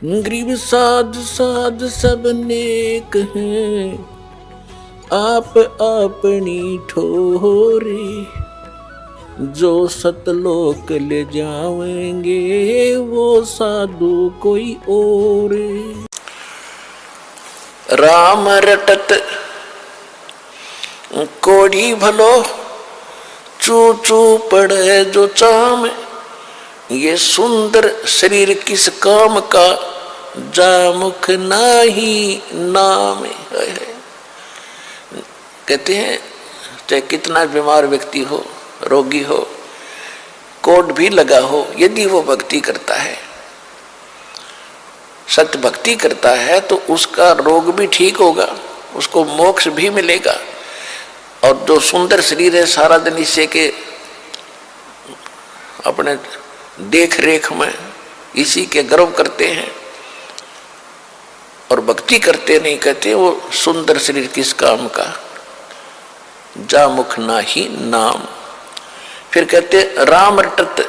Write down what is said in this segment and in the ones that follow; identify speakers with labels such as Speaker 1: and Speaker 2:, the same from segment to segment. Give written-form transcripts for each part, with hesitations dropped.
Speaker 1: गरीब साध साध सब नेक हैं, आप अपनी ठोरे, जो सतलोक ले जाएंगे वो साधु कोई और। राम रटत कोड़ी भलो, चू चू पड़े जो चाम, ये सुंदर शरीर किस काम का, जा मुख नाही नाम। कहते हैं चाहे कितना बीमार व्यक्ति हो, रोगी हो, कोट भी लगा हो, यदि वो भक्ति करता है, सत्य भक्ति करता है, तो उसका रोग भी ठीक होगा, उसको मोक्ष भी मिलेगा। और जो सुंदर शरीर है, सारा दिन इसे के अपने देख रेख में इसी के गर्व करते हैं और भक्ति करते नहीं, कहते वो सुंदर शरीर किस काम का, जा मुख ना ही नाम। फिर कहते राम रटत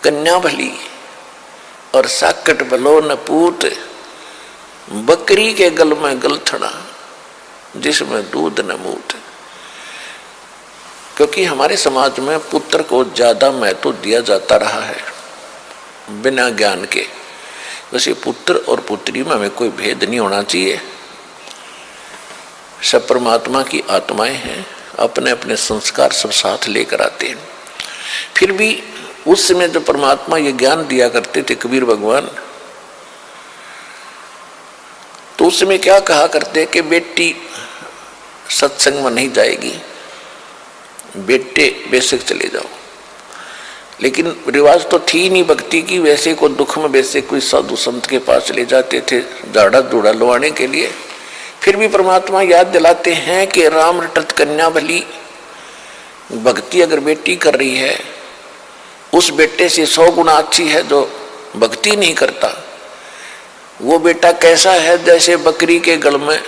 Speaker 1: कन्या भली, और साकट भलो न पूत, बकरी के गल में गलथड़ा, जिसमें दूध न मूत। क्योंकि हमारे समाज में पुत्र को ज्यादा महत्व दिया जाता रहा है बिना ज्ञान के। वैसे पुत्र और पुत्री में हमें कोई भेद नहीं होना चाहिए, सब परमात्मा की आत्माएं हैं, अपने अपने संस्कार सब साथ लेकर आते हैं। फिर भी उस समय जो परमात्मा ये ज्ञान दिया करते थे कबीर भगवान, तो उस समय क्या कहा करते कि बेटी सत्संग में नहीं जाएगी, बेटे बेशक चले जाओ। लेकिन रिवाज तो थी नहीं भक्ति की, वैसे को दुख में वैसे कोई साधु संत के पास चले जाते थे झाड़ा धूड़ा लुवाने के लिए। फिर भी परमात्मा याद दिलाते हैं कि राम रटत कन्या भली, भक्ति अगर बेटी कर रही है, उस बेटे से 100 गुना अच्छी है जो भक्ति नहीं करता। वो बेटा कैसा है, जैसे बकरी के गल में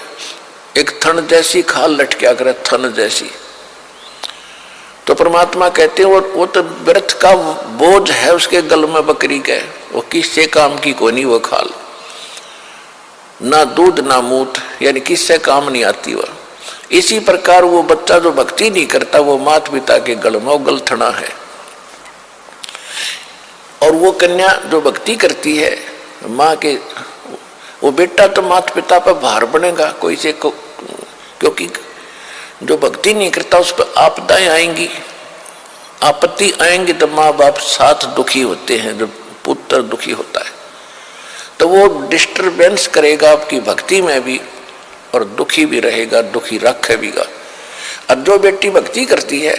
Speaker 1: एक थन जैसी खाल लटका करे, थन जैसी। तो परमात्मा कहते हैं वो तो व्यर्थ का बोझ है उसके गल में बकरी के, वो किससे काम की कोई नहीं वो खाल, ना दूध ना मूत, यानी किससे काम नहीं आती वह। इसी प्रकार वो बच्चा जो भक्ति नहीं करता, वो माता पिता के गल में वो गलथना है। और वो कन्या जो भक्ति करती है माँ के, वो बेटा तो माता पिता पर भार बनेगा कोई से को, क्योंकि जो भक्ति नहीं करता उस पर आपदाएं आएंगी, आपत्ति आएंगी, तो माँ बाप साथ दुखी होते हैं, जो पुत्र दुखी होता है तो वो डिस्टरबेंस करेगा आपकी भक्ति में भी, और दुखी भी रहेगा, दुखी रखेगा। और जो बेटी भक्ति करती है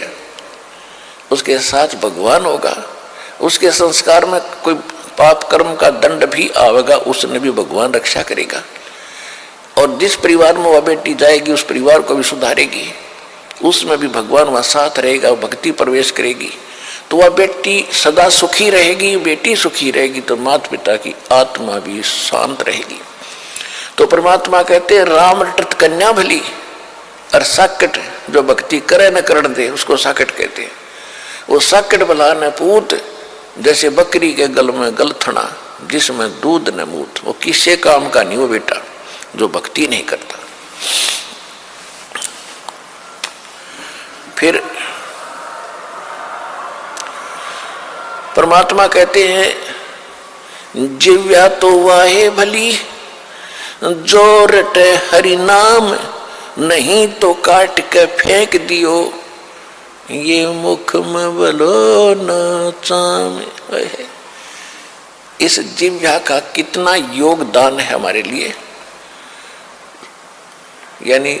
Speaker 1: उसके साथ भगवान होगा, उसके संस्कार में कोई पाप कर्म का दंड भी आवेगा, उसने भी भगवान रक्षा करेगा। और जिस परिवार में वह बेटी जाएगी उस परिवार को भी सुधारेगी, उसमें भी भगवान वहाँ साथ रहेगा, भक्ति प्रवेश करेगी, तो वह बेटी सदा सुखी रहेगी। बेटी सुखी रहेगी तो माता पिता की आत्मा भी शांत रहेगी। तो परमात्मा कहते हैं राम रटत कन्या भली, और साकट जो भक्ति करे न करण दे उसको साकट कहते हैं। वो साकट भला न पूत, जैसे बकरी के गल में गलथना, जिसमें दूध न मूत। वो किसी काम का नहीं वो बेटा जो भक्ति नहीं करता। फिर परमात्मा कहते हैं जिव्या तो वाहे भली, जो रटे हरि नाम, नहीं तो काट के फेंक दियो, ये मुख में बलो न चाम। इस जिव्या का कितना योगदान है हमारे लिए, यानी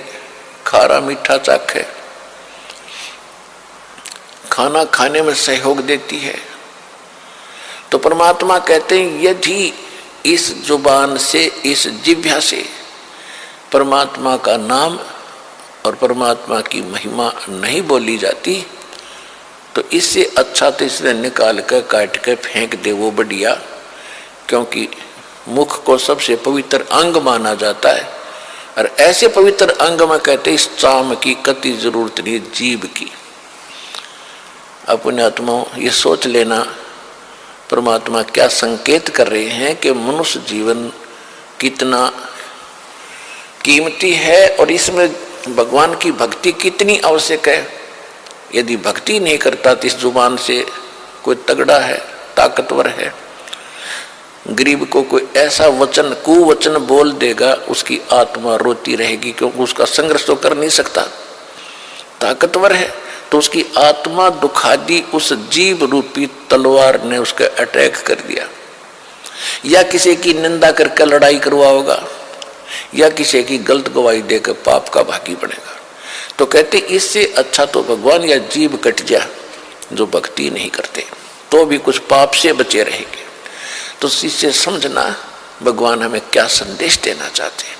Speaker 1: खारा मीठा चाखे, खाना खाने में सहयोग देती है। तो परमात्मा कहते हैं यदि इस जुबान से, इस जिह्वा से परमात्मा का नाम और परमात्मा की महिमा नहीं बोली जाती, तो इससे अच्छा तो इसने निकाल कर काट कर फेंक दे वो बढ़िया। क्योंकि मुख को सबसे पवित्र अंग माना जाता है, और ऐसे पवित्र अंग में कहते इस चाम की कति जरूरत नहीं, जीभ की। अपने आत्माओं ये सोच लेना परमात्मा क्या संकेत कर रहे हैं कि मनुष्य जीवन कितना कीमती है और इसमें भगवान की भक्ति कितनी आवश्यक है। यदि भक्ति नहीं करता तो इस जुबान से कोई तगड़ा है, ताकतवर है, गरीब को कोई ऐसा वचन कुवचन बोल देगा, उसकी आत्मा रोती रहेगी, क्योंकि उसका संघर्ष तो कर नहीं सकता। ताकतवर है तो उसकी आत्मा दुखादी उस जीव रूपी तलवार ने उसका अटैक कर दिया, या किसी की निंदा करके लड़ाई करवाओगा, या किसी की गलत गवाही देकर पाप का भागी बनेगा। तो कहते इससे अच्छा तो भगवान या जीव कट जा जो भक्ति नहीं करते, तो भी कुछ पाप से बचे रहेंगे। तो इससे समझना भगवान हमें क्या संदेश देना चाहते हैं।